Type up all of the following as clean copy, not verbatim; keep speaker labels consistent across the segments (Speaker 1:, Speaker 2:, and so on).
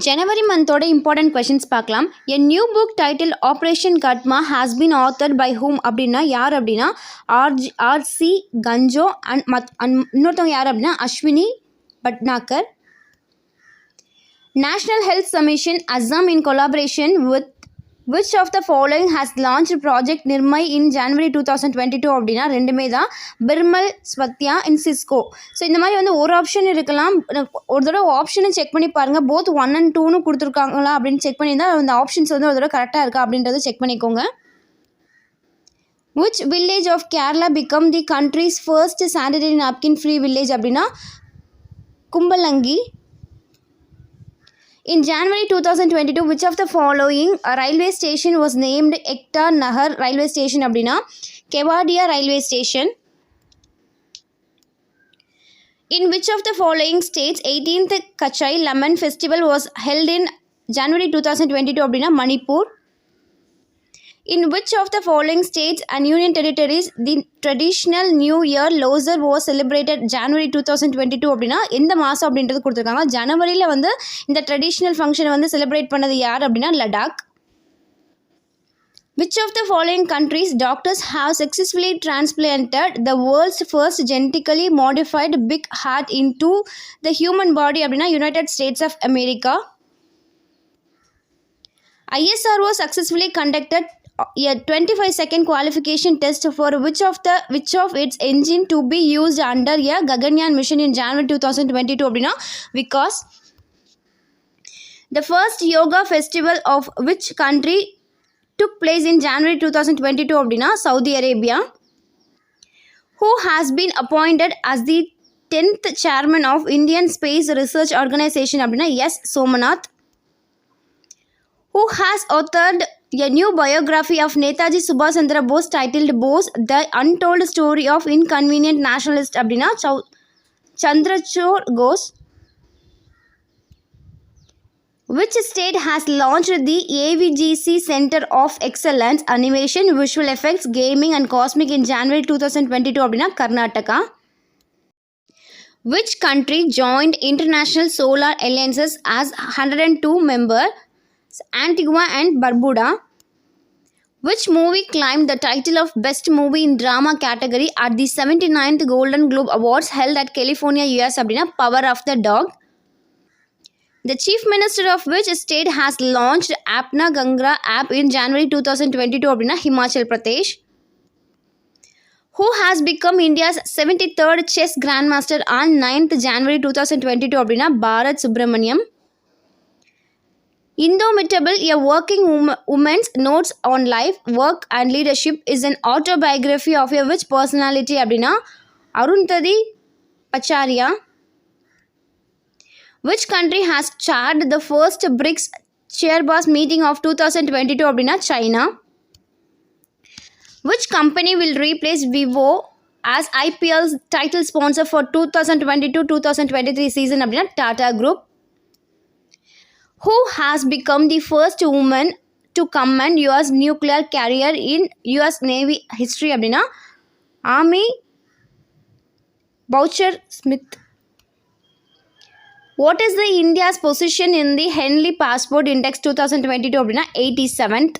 Speaker 1: ஜனவரி மந்தோட important questions பார்க்கலாம். A new book title operation Khatma has been authored by whom அப்படின்னா யார் அப்படின்னா ஆர்சி கஞ்சோ அண்ட் இன்னொருத்தவங்க யார் அப்படின்னா Ashwini Bhatnagar. National health commission Assam in collaboration with which of the following has launched project நிர்மை in January 2022 அப்படின்னா ரெண்டுமே தான் பிர்மல் ஸ்வத்யா இன் சிஸ்கோ. ஸோ இந்த மாதிரி வந்து ஒரு ஆப்ஷன் இருக்கலாம், ஒரு தடவை ஆப்ஷனை செக் பண்ணி பாருங்கள். போத் 1 and 2ன்னு கொடுத்துருக்காங்களா அப்படின்னு செக் பண்ணியிருந்தால் அந்த ஆப்ஷன்ஸ் வந்து ஒரு தடவை கரெக்டாக இருக்கா அப்படின்றத செக் பண்ணிக்கோங்க. which village of Kerala become the country's first sanitary napkin free village அப்படின்னா Kumbalangi. In January 2022, which of the following railway station was named Ekta Nahar railway station அப்படின்னா Kevadia railway station. In which of the following states 18th Kachai Lemon Festival was held in January 2022 அப்படின்னா Manipur. In which of the following states and union territories the traditional New Year Losar was celebrated January 2022 அப்படின்னா எந்த மாதம் அப்படின்றது கொடுத்துருக்காங்க. ஜனவரியில் வந்து இந்த traditional ஃபங்க்ஷனை வந்து செலிப்ரேட் பண்ணது யார் அப்படின்னா Ladakh. Which of the following countries doctors have successfully transplanted the world's first genetically modified big heart into the human body அப்படின்னா United States of America. ISRO successfully conducted a 25-second qualification test for which of its engine to be used under a Gaganyaan mission in January 2022 அப்படின்னா because the first yoga festival of which country took place in January 2022 அப்படின்னா Saudi Arabia. Who has been appointed as the 10th chairman of Indian Space Research Organization அப்படின்னா S. Somanath. Who has authored a new biography of Netaji Subhash Chandra Bose titled Bose, The Untold Story of Inconvenient Nationalist அப்படின்னா Chandrachur Ghose. Which state has launched the AVGC Center of Excellence Animation, Visual Effects, Gaming and Cosmic in January 2022 அப்படின்னா Karnataka. Which country joined International Solar Alliances as 102 member? Antigua and Barbuda. Which movie claimed the title of Best Movie in Drama category at the 79th Golden Globe Awards held at California, US அப்படின்னா Power of the Dog. The Chief Minister of which state has launched Apna Gangra app in January 2022 அப்படின்னா Himachal Pradesh. Who has become India's 73rd chess grandmaster on 9th January 2022 அப்படின்னா Bharat Subramaniam. Indomitable, a working woman's notes on life, work and leadership is an autobiography of a which personality அப்படின்னா Arundhati Pacharia. Which country has chaired the first BRICS chairboss meeting of 2022 அப்படின்னா China. Which company will replace Vivo as IPL's title sponsor for 2022-2023 season அப்படின்னா Tata Group. Who has become the first woman to command US nuclear carrier in US Navy history அப்படின்னா Amy Boucher Smith. What is the India's position in the Henley Passport Index 2022 அப்படின்னா 87th.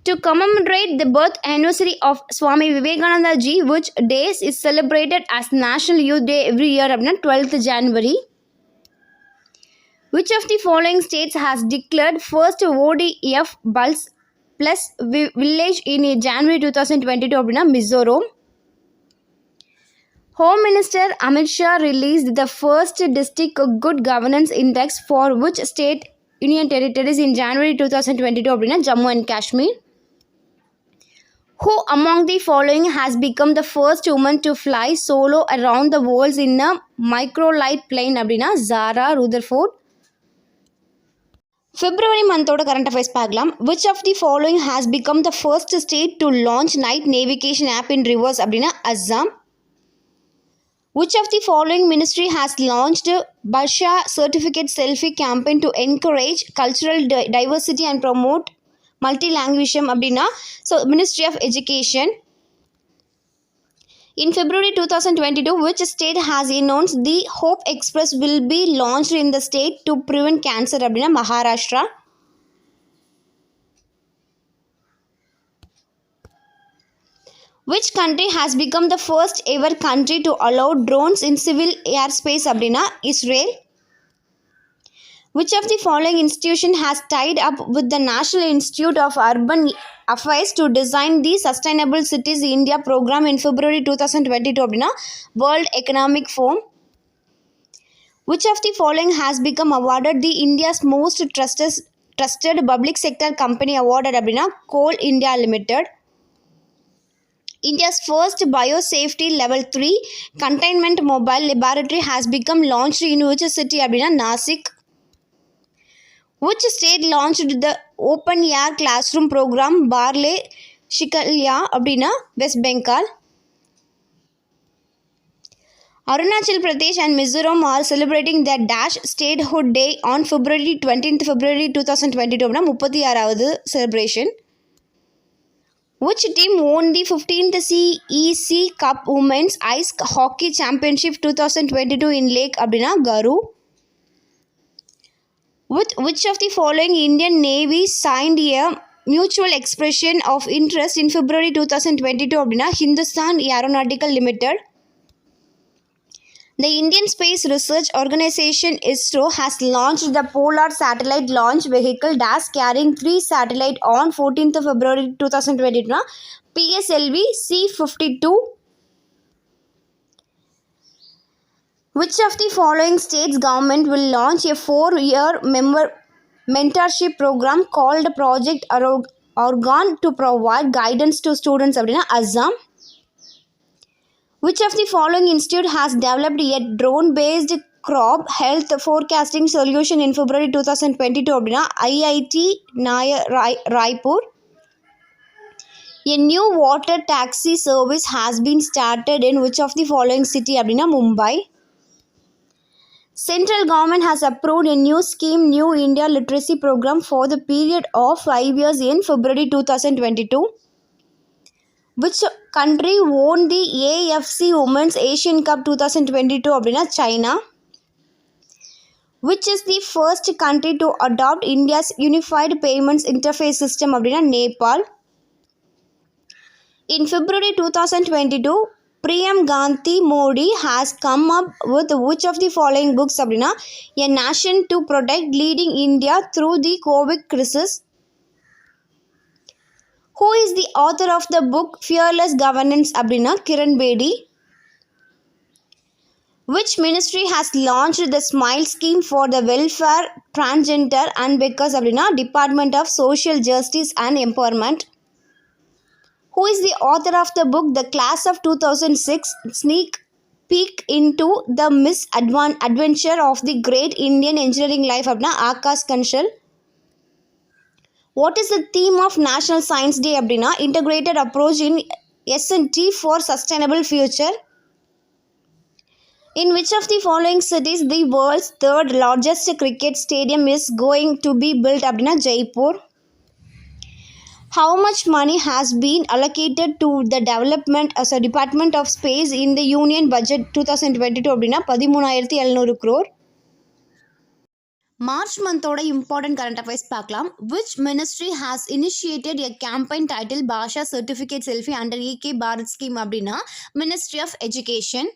Speaker 1: To commemorate the birth anniversary of Swami Vivekananda ji, which days is celebrated as National Youth Day every year அப்படின்னா 12th January. Which of the following states has declared first ODF Pulse Plus village in January 2022 அப்படின்னா Mizoram. Home Minister Amit Shah released the first district good governance index for which state union territories in January 2022 அப்படின்னா Jammu and Kashmir. Who among the following has become the first woman to fly solo around the world in a microlight plane அப்படின்னா Zara Rutherford. February மந்தோட current affairs பார்க்கலாம். Which of the following has become the first state to launch night navigation app in rivers அப்படின்னா Assam. Which of the following ministry has launched Basha Certificate Selfie campaign to encourage cultural diversity and promote multilingualism அப்படின்னா Ministry of Education. In February 2022, which state has announced the Hope Express will be launched in the state to prevent cancer அப்படின்னா Maharashtra. Which country has become the first ever country to allow drones in civil airspace அப்படின்னா Israel. Which of the following institution has tied up with the National Institute of Urban Affairs to design the Sustainable Cities India program in February 2022 அப்படின்னா World Economic Forum. Which of the following has become awarded the India's most trusted public sector company awarded அப்படின்னா Coal India Limited. India's first biosafety level 3 containment mobile laboratory has become launched in which city அப்படின்னா Nasik. Which state launched the open air classroom program Barle Shikalya அப்படின்னா West Bengal. Arunachal Pradesh and Mizoram are celebrating their Dash Statehood Day on February 2022 அப்படின்னா 36வது celebration. Which team won the 15th CEC Cup Women's Ice Hockey Championship 2022 in Lake அப்படின்னா Garu. With which of the following Indian Navy signed a mutual expression of interest in February 2022 அப்படின்னா Hindustan Aeronautical Limited. The Indian Space Research Organisation ISRO has launched the Polar Satellite Launch Vehicle DAS carrying 3 satellites on 14th February 2022 PSLV C-52. Which of the following states government will launch a 4-year mentorship program called Project Argon to provide guidance to students அப்படின்னா Assam. Which of the following institute has developed a drone-based crop health forecasting solution in February 2022 அப்படின்னா IIT Raipur. A new water taxi service has been started in which of the following city அப்படின்னா Mumbai. Central government has approved a new scheme New India Literacy Program for the period of 5 years in February 2022. Which country won the AFC Women's Asian Cup 2022 அப்படின்னா China. Which is the first country to adopt India's Unified Payments Interface System அப்படின்னா Nepal. In February 2022, Priyam Gandhi Modi has come up with which of the following books அப்படின்னா A Nation to Protect Leading India Through the COVID Crisis. Who is the author of the book Fearless Governance அப்படின்னா Kiran Bedi. Which ministry has launched the Smile scheme for the welfare transgender and beggars அப்படின்னா Department of Social Justice and Empowerment. Who is the author of the book The Class of 2006 Sneak Peek into the Misadventure of the Great Indian Engineering Life அப்படின்னா Akash Kanshal. What is the theme of National Science Day அப்படின்னா Integrated Approach in S&T for Sustainable Future. In which of the following cities the world's third largest cricket stadium is going to be built அப்படின்னா Jaipur. How much money has been allocated to the Department of Space in the Union Budget 2022 அப்படின்னா 13,700 crore. March மந்தோட important current affairs பார்க்கலாம். Which ministry has initiated a campaign title Bhasha certificate selfie under Ek Bharat scheme அப்படின்னா ministry of education.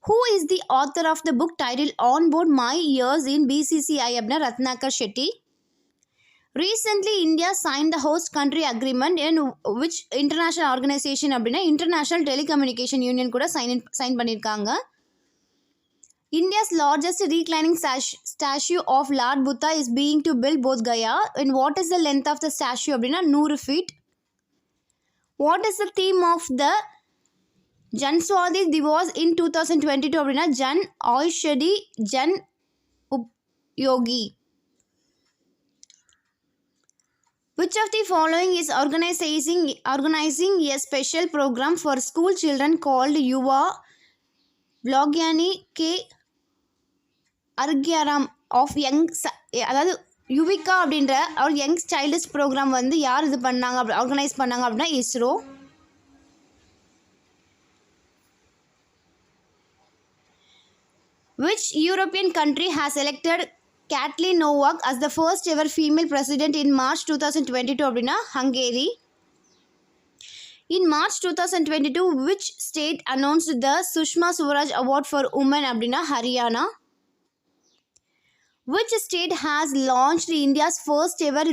Speaker 1: Who is the author of the book title on board my years in BCCI அப்படின்னா Ratnakar Shetty. Recently India sign the host country agreement in which international organisation அப்படின்னா international telecommunication union கூட sign பண்ணியிருக்காங்க. India's largest reclining statue of Lord Buddha is being to build both Gaya. And what is the length of the statue அப்படின்னா 100 feet. What is the theme of the Jan Swadhi Divas in 2022 அப்படின்னா Jan Aushadhi Jan Yogi. Which of the following is organizing a special program for school children called Yuva Vlogyani K Argyaram of young அதாவது யுவிகா அப்படின்ற ஒரு young child's program வந்து யார் இது பண்ணாங்க organise பண்ணாங்க அப்படின்னா ISRO. Which European country has elected Kathleen Novak as the first ever female president in March 2022 அப்படின்னா Hungary. In March 2022, which state announced the Sushma Swaraj Award for Women அப்படின்னா Haryana. Which state has launched India's first ever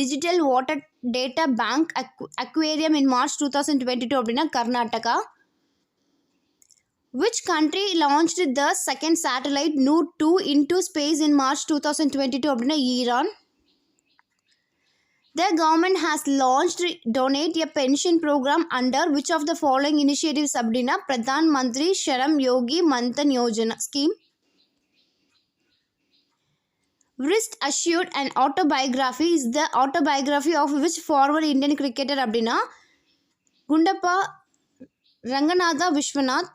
Speaker 1: digital water data bank aquarium in March 2022 அப்படின்னா Karnataka. Which country launched the second satellite Noor 2 into space in March 2022 அப்படின்னா Iran. The government has launched donate a pension program under which of the following initiatives அப்படின்னா Pradhan Mantri Shram Yogi Manthan Yojana scheme. Wrist Assured an autobiography is the autobiography of which former Indian cricketer அப்படின்னா Gundappa Ranganatha Vishwanath.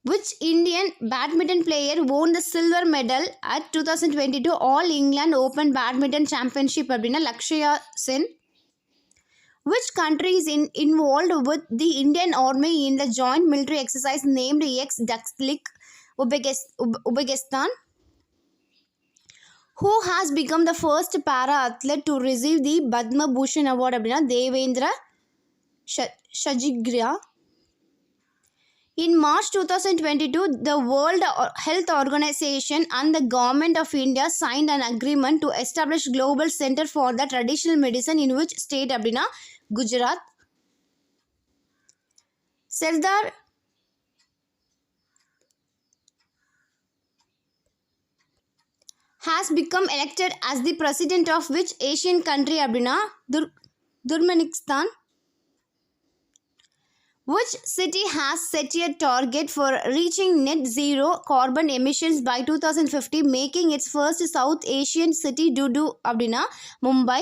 Speaker 1: Which Indian badminton player won the silver medal at 2022 All England Open Badminton Championship அப்படின்னா Lakshya Sen. Which country is involved with the Indian Army in the joint military exercise named ex-Daxlik Uzbekistan? Who has become the first para athlete to receive the Padma Bhushan award அப்படின்னா Devendra Shajigra. In March 2022, the World Health Organization and the Government of India signed an agreement to establish Global Center for the Traditional Medicine in which state அப்படின்னா Gujarat. Sardar has become elected as the president of which Asian country அப்படின்னா Turkmenistan. Which city has set a target for reaching net zero carbon emissions by 2050, making its first South Asian city due to அப்படின்னா Mumbai?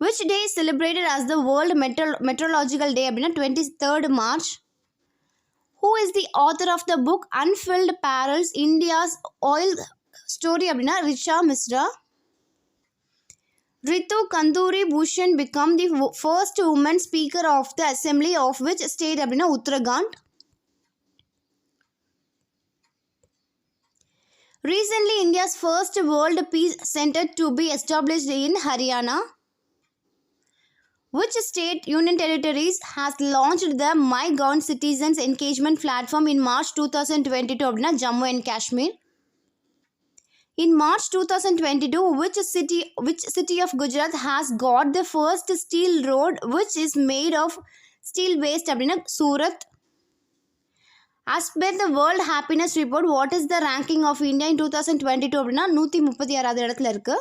Speaker 1: Which day is celebrated as the World Meteorological Day அப்படின்னா 23rd March? Who is the author of the book Unfilled Barrels India's Oil Story அப்படின்னா Richa Misra. Ritu Kanduri Bhushan became the first woman speaker of the assembly of which state அப்படின்னா Uttarakhand. Recently, India's first World Peace Center to be established in Haryana. Which state union territories has launched the My Govern Citizens Engagement Platform in March 2022 அப்படின்னா Jammu and Kashmir. In March 2022, which city of Gujarat has got the first steel road which is made of steel based அப்படின்னா Surat. As per the World Happiness Report, what is the ranking of India in 2022 அப்படின்னா 136வது இடத்துல இருக்கு.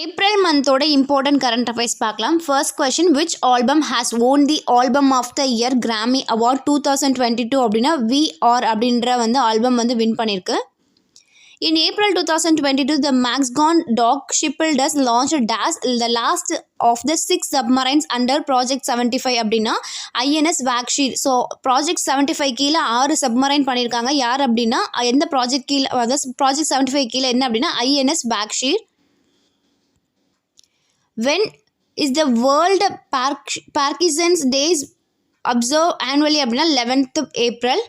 Speaker 1: April மந்தோட important current affairs பார்க்கலாம். First question, which album has won the album of the year Grammy award 2022 அப்படின்னா VR அப்படின்ற album win பண்ணியிருக்கு. In April 2022, the Maxgon Dock Shipbuilders launched DAS, the last of the 6 submarines under Project 75 அப்படின்னா INS Vakshir. So project 75 கீழே 6 submarine பண்ணியிருக்காங்க. யார் அப்படின்னா எந்த project கீழே, அதாவது ப்ராஜெக்ட் 75 கீழே என்ன அப்படின்னா INS Vakshir. When is the World Parkinson's Days observed annually அப்படின்னா 11th April.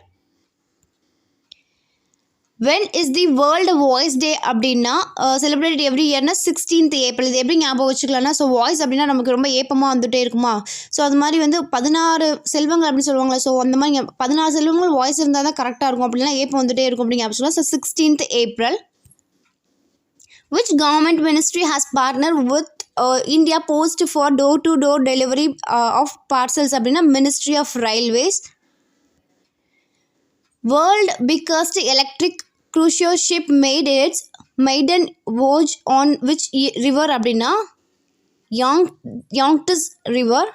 Speaker 1: When is the World Voice Day அப்படின்னா செலிப்ரேட் எவ்ரி இயர்னா 16th April. இது எப்படி ஞாபகம் வச்சுக்கலாம்னா, ஸோ வாய்ஸ் அப்படின்னா நமக்கு ரொம்ப ஏப்பமாக வந்துகிட்டே இருக்குமா, ஸோ அது மாதிரி 16 செல்வங்கள் அப்படின்னு சொல்லுவாங்களே, ஸோ அந்த மாதிரி 16 செல்வங்கள் வாய்ஸ் இருந்தால் தான் கரெக்டாக இருக்கும், அப்படின்னா ஏப்பம் வந்துகிட்டே இருக்கும் அப்படிங்க ஞாபகம் சொல்லலாம். So 16th April. Which government ministry has partnered with India Post for door-to-door delivery of parcels அப்படின்னா Ministry of Railways. World biggest electric cruise ship made its maiden voyage on which river அப்படின்னா Yangtze River.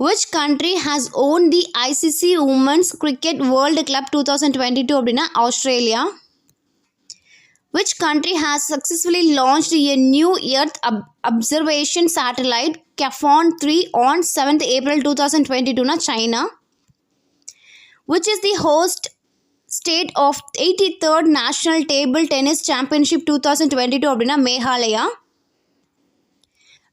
Speaker 1: Which country has owned the ICC Women's Cricket World Cup 2022 அப்படின்னா Australia. Which country has successfully launched a new Earth observation satellite Kafon 3 on 7th April 2022 na China. Which is the host state of 83rd National Table Tennis Championship 2022 அப்படின்னா Meghalaya.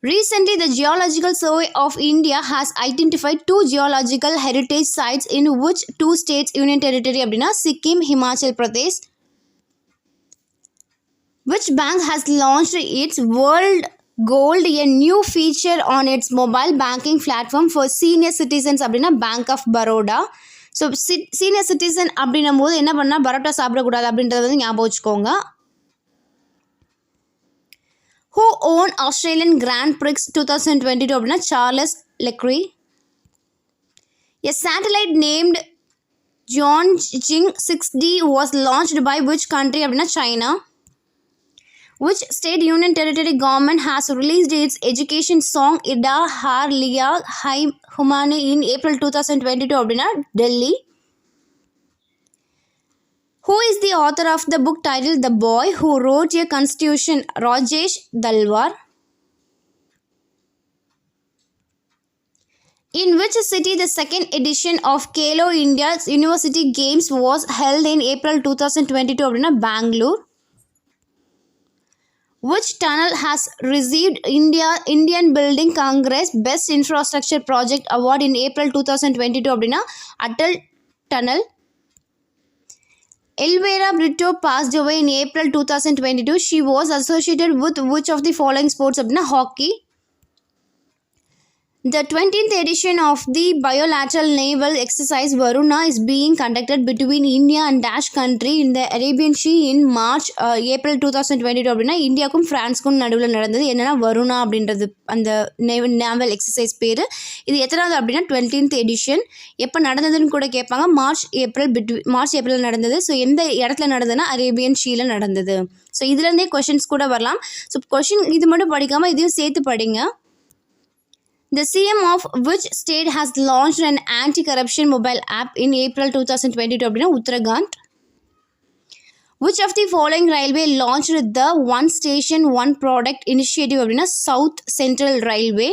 Speaker 1: Recently, the Geological Survey of India has identified 2 geological heritage sites in which 2 states union territory அப்படின்னா Sikkim, Himachal Pradesh. Which bank has launched its World Gold, a new feature on its mobile banking platform for senior citizens அப்படின்னா Bank of Baroda. So senior citizen அப்படின்னும் போது என்ன பண்ணால் பரோட்டா சாப்பிடக்கூடாது அப்படின்றத வந்து ஞாபகம் வச்சுக்கோங்க. Who won Australian Grand Prix 2022 அப்படின்னா Charles Leclerc. A satellite named Zhongjing 6D was launched by which country அப்படின்னா China. Which state union territory government has released its education song Ida Har Liya Hai Humane in April 2022 அப்படின்னா Delhi. Who is the author of the book titled The Boy Who Wrote a Constitution? Rajesh Dalwar. In which city the second edition of Khelo India University Games was held in April 2022 அப்படின்னா Bangalore. Which tunnel has received Indian Building Congress Best Infrastructure Project Award in April 2022 அப்படின்னா Atal Tunnel. Elvira Brito passed away in April 2022. She was associated with which of the following sports அப்படின்னா hockey. The 20th edition of the bilateral naval exercise Varuna is being conducted between India and Dash country in the Arabian Sea in April 2022 அப்படின்னா இந்தியாவுக்கும் ஃப்ரான்ஸ்க்கும் நடுவில் நடந்தது. என்னென்னா வருணா அப்படின்றது அந்த naval exercise பேர். இது எத்தனாவது அப்படின்னா 20th எடிஷன். எப்போ நடந்ததுன்னு கூட கேட்பாங்க. மார்ச் ஏப்ரல் நடந்தது. ஸோ எந்த இடத்துல நடந்ததுன்னா அரேபியன் ஷீல நடந்தது. ஸோ இதுலேருந்தே கொஷின்ஸ் கூட வரலாம். ஸோ கொஷின் இது மட்டும் படிக்காமல் இதையும் சேர்த்து படிங்க. The CM of which state has launched an anti-corruption mobile app in April 2022 அப்படின்னா Uttarakhand. Which of the following railway launched the One Station One Product initiative அப்படின்னா South Central Railway.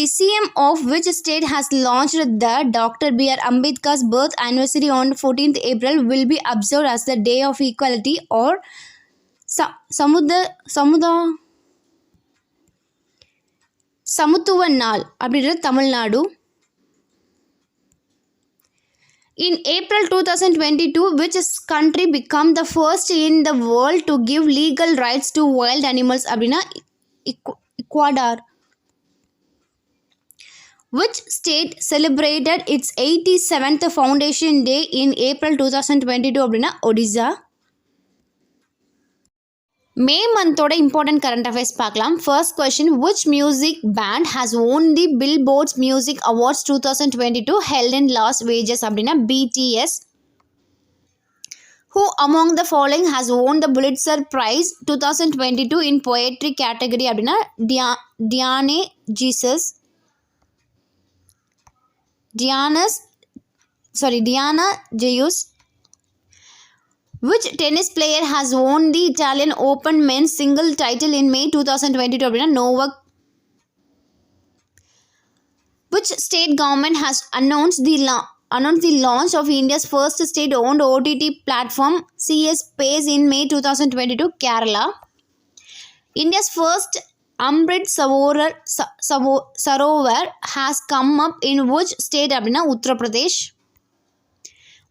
Speaker 1: The CM of which state has launched the Dr. B.R. Ambedkar's birth anniversary on 14th April will be observed as the Day of Equality or சமத்துவ நாள் அப்படின்றது Tamil Nadu. In April 2022, which country became the first in the world to give legal rights to wild animals அப்படின்னா Ecuador. Which state celebrated its 87th Foundation Day in April 2022 அப்படின்னா Odisha. மே மந்தோட important current affairs பார்க்கலாம். First question, which music band has won the Billboard Music Awards 2022 held in Las Vegas அப்படின்னா BTS. Who among the following has won the Pulitzer Prize 2022 in Poetry category அப்படின்னா Diana Jesus. Which tennis player has won the Italian Open men's single title in May 2022 அப்படின்னா Novak. Which state government has announced the launch of India's first state-owned OTT platform CS Space in May 2022? Kerala. India's first Amrit Sarovar has come up in which state அப்படின்னா Uttar Pradesh.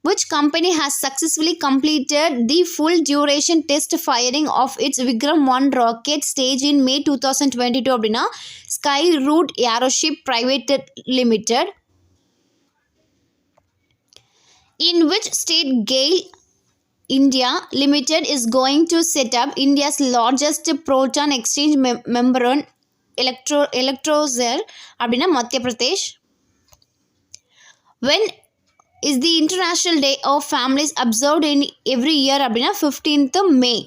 Speaker 1: Which company has successfully completed the full duration test firing of its Vikram 1 rocket stage in May 2022 அப்படின்னா Skyroot Aeroship Private Limited. In which state GAIL India Limited is going to set up India's largest proton exchange membrane electrolyzer அப்படின்னா Madhya Pradesh. When is the International Day of Families observed in every year அப்படின்னா 15th May.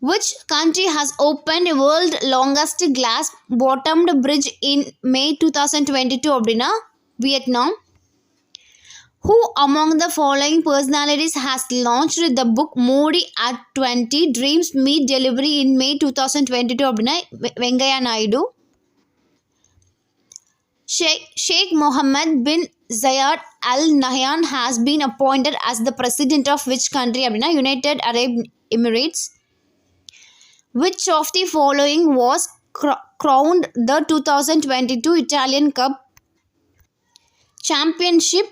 Speaker 1: Which country has opened world longest glass bottomed bridge in May 2022 அப்படின்னா Vietnam. Who among the following personalities has launched the book Modi at 20 Dreams Meet Delivery in May 2022 அப்படின்னா Venkaiah Naidu. Sheikh Mohammed bin Zayed Al Nahyan has been appointed as the president of which country அப்படின்னா United Arab Emirates. Which of the following was crowned the 2022 Italian Cup championship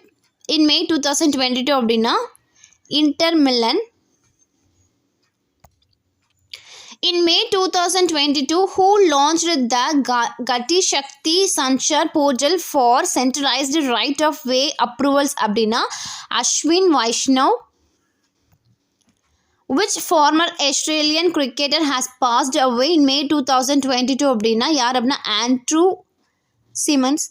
Speaker 1: in May 2022 அப்படின்னா Inter Milan. In May 2022, who launched the Gati Shakti Sanchar portal for centralized right-of-way approvals அப்படின்னா Ashwin Vaishnav. Which former Australian cricketer has passed away in May 2022 அப்படின்னா யார் அப்படின்னா Andrew Simmons.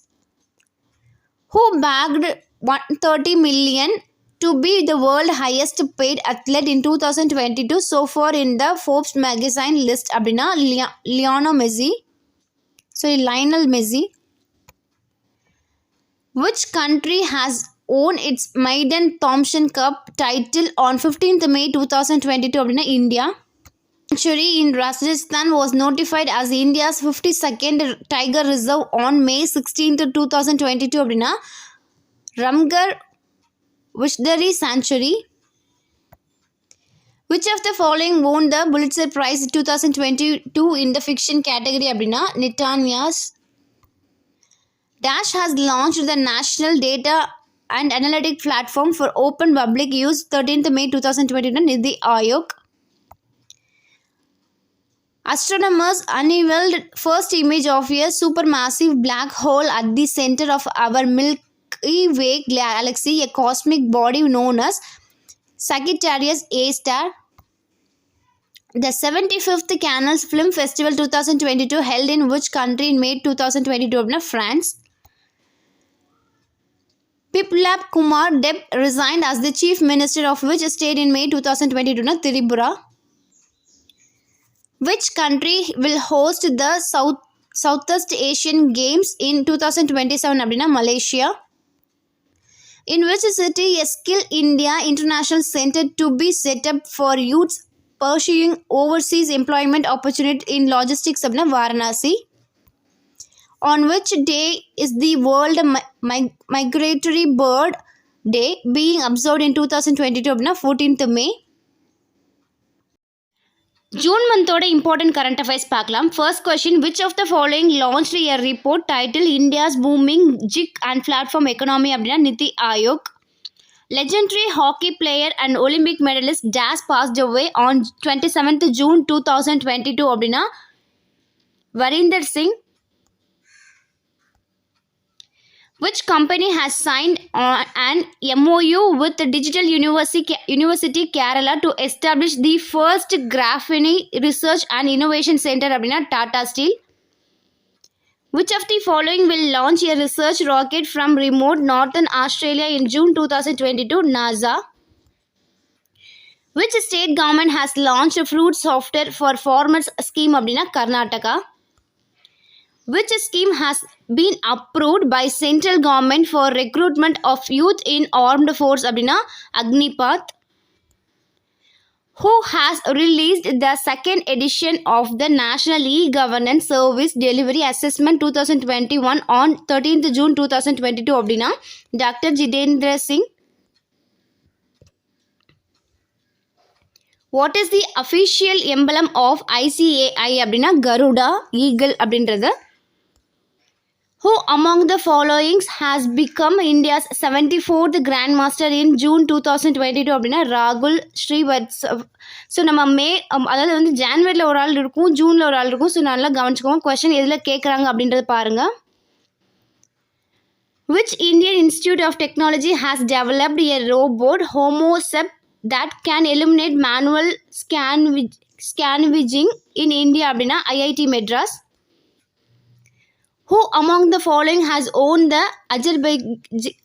Speaker 1: Who bagged 130 million to be the world highest paid athlete in 2022 so far in the Forbes magazine list அப்படின்னா Lionel Messi. Which country has won its maiden Thompson Cup title on 15th May 2022 அப்படின்னா India. Sanctuary in Rajasthan was notified as India's 52nd tiger reserve on May 16th 2022 அப்படின்னா Ramgarh Vishdari Sanctuary. Which of the following won the Pulitzer Prize 2022 in the fiction category அப்படின்னா Netanya's. Dash has launched the National Data and Analytic Platform for Open Public Use 13th May 2022 Nidhi Aayog. Astronomers unveiled first image of a supermassive black hole at the center of our Milky Way galaxy, a cosmic body known as Sagittarius A star. The 75th Cannes Film Festival 2022 held in which country in May 2022? France. Biplab Kumar Deb resigned as the Chief Minister of which state in May 2022? Tripura. Which country will host the Southeast Asian Games in 2027? அப்படின்னா Malaysia. In which city a Skill India International Center to be set up for youths pursuing overseas employment opportunity in logistics அப்படின்னா Varanasi. On which day is the World Migratory Bird Day being observed in 2022 அப்படின்னா 14th May. June மந்தோட important current affairs பார்க்கலாம். First question, which of the following launched a report title India's booming gig and platform economy அப்படின்னா NITI Aayog. Legendary hockey player and Olympic medallist டேஸ் passed away on 27th June 2022 அப்படின்னா Varinder Singh. Which company has signed an MOU with the Digital University Kerala to establish the first Graphene Research and Innovation Center அப்படின்னா Tata Steel. Which of the following will launch a research rocket from remote northern Australia in June 2022? NASA. Which state government has launched fruit software for farmers scheme அப்படின்னா Karnataka. Which scheme has been approved by central government for recruitment of youth in armed force அப்படின்னா Agnipath. Who has released the second edition of the National E-Governance Service Delivery Assessment 2021 on 13th June 2022 அப்படின்னா Dr. Jitendra Singh. What is the official emblem of ICAI அப்படின்னா Garuda Eagle அப்படின்றது. Who among the following has become India's 74th Grandmaster in June 2022 அப்படின்னா ராகுல் Srivastav. So நம்ம அதாவது வந்து ஜான்வரியில் ஒரு ஆள் இருக்கும், ஜூனில் ஒரு ஆள் இருக்கும். ஸோ நல்லா கவனிச்சுக்கோங்க, கொஸ்டின் எதில் கேட்குறாங்க அப்படின்றத பாருங்கள். Which Indian Institute of Technology has developed a robot HomoSep that can eliminate manual scavenging in India அப்படின்னா IIT Madras. Who among the following has won the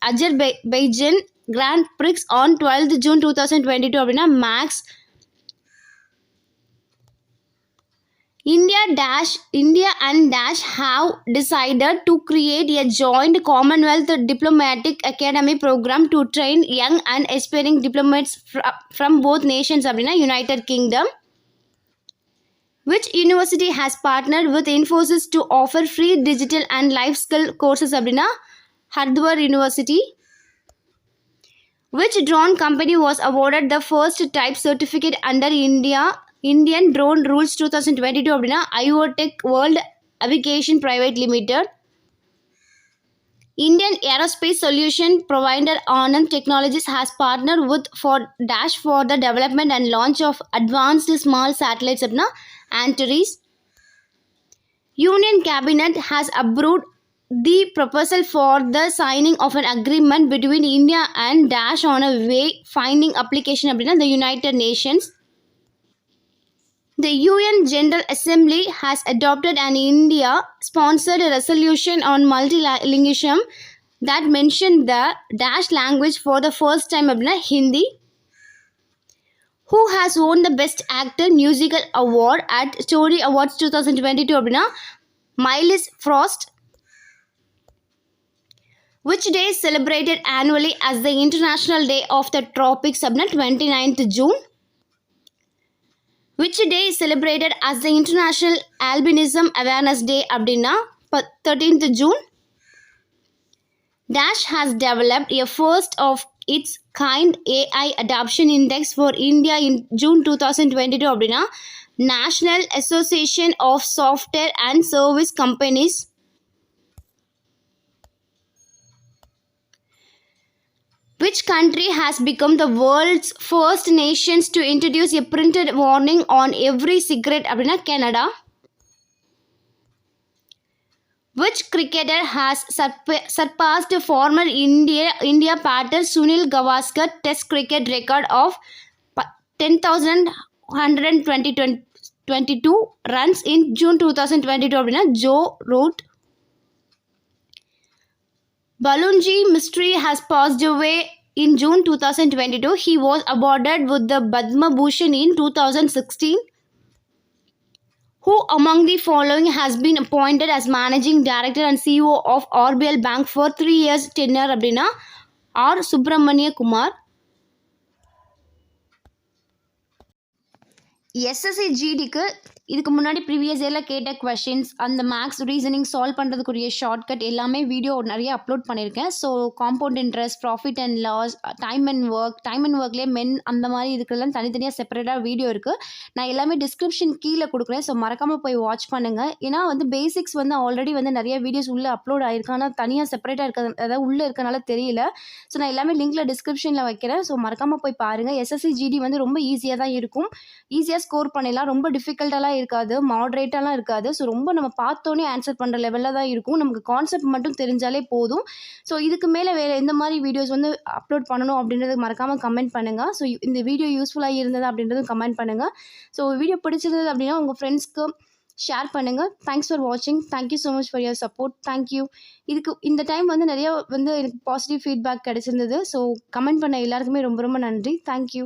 Speaker 1: Azerbaijan Grand Prix on 12th June 2022 அப்படின்னா Max. India and Dash have decided to create a joint Commonwealth Diplomatic Academy program to train young and aspiring diplomats from both nations அப்படின்னா United Kingdom. Which university has partnered with Infosys to offer free digital and life skill courses அப்படின்னா Hardwar University. Which drone company was awarded the first type certificate under Indian drone rules 2022 அப்படின்னா IoTech world avigation private limited. Indian aerospace solution provider Anand Technologies has partnered with for the development and launch of advanced small satellites அப்படின்னா Antares. Union Cabinet has approved the proposal for the signing of an agreement between India and Dash on a way-finding application அப்படின்னா the United Nations. The UN General Assembly has adopted an India-sponsored resolution on multilingualism that mentioned the Dash language for the first time அப்படின்னா Hindi. Who has won the Best Actor Musical Award at Story Awards 2022 அப்படின்னா Miles Frost. Which day is celebrated annually as the International Day of the Tropics அப்படின்னா 29th June. Which day is celebrated as the International Albinism Awareness Day அப்படின்னா 13th June. Dash has developed a first of its kind AI adoption index for India in June 2022 அப்படின்னா National Association of Software and Service Companies. Which country has become the world's first nations to introduce a printed warning on every cigarette அப்படின்னா Canada. Which cricketer has surpassed former India batter Sunil Gavaskar Test cricket record of 10,122 runs in June 2022 அப்படின்னா Joe Root. Balunji Mistry has passed away in June 2022. He was awarded with the Padma Bhushan in 2016. Who among the following has been appointed as Managing Director and CEO of RBL Bank for 3 years tenure அப்படின்னா R. Subramania Kumar. SSC GDக்கு இதுக்கு முன்னாடி previous இயரில் கேட்ட questions அந்த maths reasoning solve பண்ணுறதுக்குரிய shortcut எல்லாமே video நிறைய upload பண்ணியிருக்கேன். So compound interest, profit and loss, time and ஒர்க்லேயே மென் அந்த மாதிரி இதுக்கெல்லாம் தனித்தனியாக செப்பரேட்டாக வீடியோ இருக்குது. நான் எல்லாமே டிஸ்கிரிப்ஷன் கீழே கொடுக்குறேன். ஸோ மறக்காமல் போய் வாட்ச் பண்ணுங்கள். ஏன்னா வந்து பேசிக்ஸ் வந்து ஆல்ரெடி வந்து நிறைய வீடியோஸ் உள்ளே அப்லோட் ஆகிருக்கு. ஆனால் தனியாக செப்பரேட்டாக இருக்க அதாவது உள்ளே இருக்கனால தெரியல. ஸோ நான் எல்லாமே லிங்க்கில் டிஸ்கிரிப்ஷனில் வைக்கிறேன். ஸோ மறக்காமல் போய் பாருங்கள். SSC GD வந்து ரொம்ப ஈஸியாக தான் இருக்கும். ஈஸியாக ஸ்கோர் பண்ணிடலாம். ரொம்ப டிஃபிகல்ட்டாலாம் இருக்காது, மாடரேட்டாலாம் இருக்காது. ஸோ ரொம்ப நம்ம பார்த்தோன்னே ஆன்சர் பண்ணுற லெவலில் தான் இருக்கும். நமக்கு கான்செப்ட் மட்டும் தெரிஞ்சாலே போதும். ஸோ இதுக்கு மேலே வேறு எந்த மாதிரி வீடியோஸ் வந்து அப்லோட் பண்ணணும் அப்படின்றது மறக்காமல் கமெண்ட் பண்ணுங்கள். ஸோ இந்த வீடியோ யூஸ்ஃபுல்லாக இருந்தது அப்படின்றதும் கமெண்ட் பண்ணுங்கள். ஸோ வீடியோ பிடிச்சிருந்தது அப்படின்னா உங்கள் ஃப்ரெண்ட்ஸ்க்கு ஷேர் பண்ணுங்கள். தேங்க்ஸ் ஃபார் வாட்சிங். Thank you so much for your support. Thank you. இதுக்கு இந்த டைம் வந்து நிறையா வந்து எனக்கு பாசிட்டிவ் ஃபீட்பேக் கிடச்சிருந்தது. ஸோ கமெண்ட் பண்ண எல்லாருக்குமே ரொம்ப ரொம்ப நன்றி. தேங்க்யூ.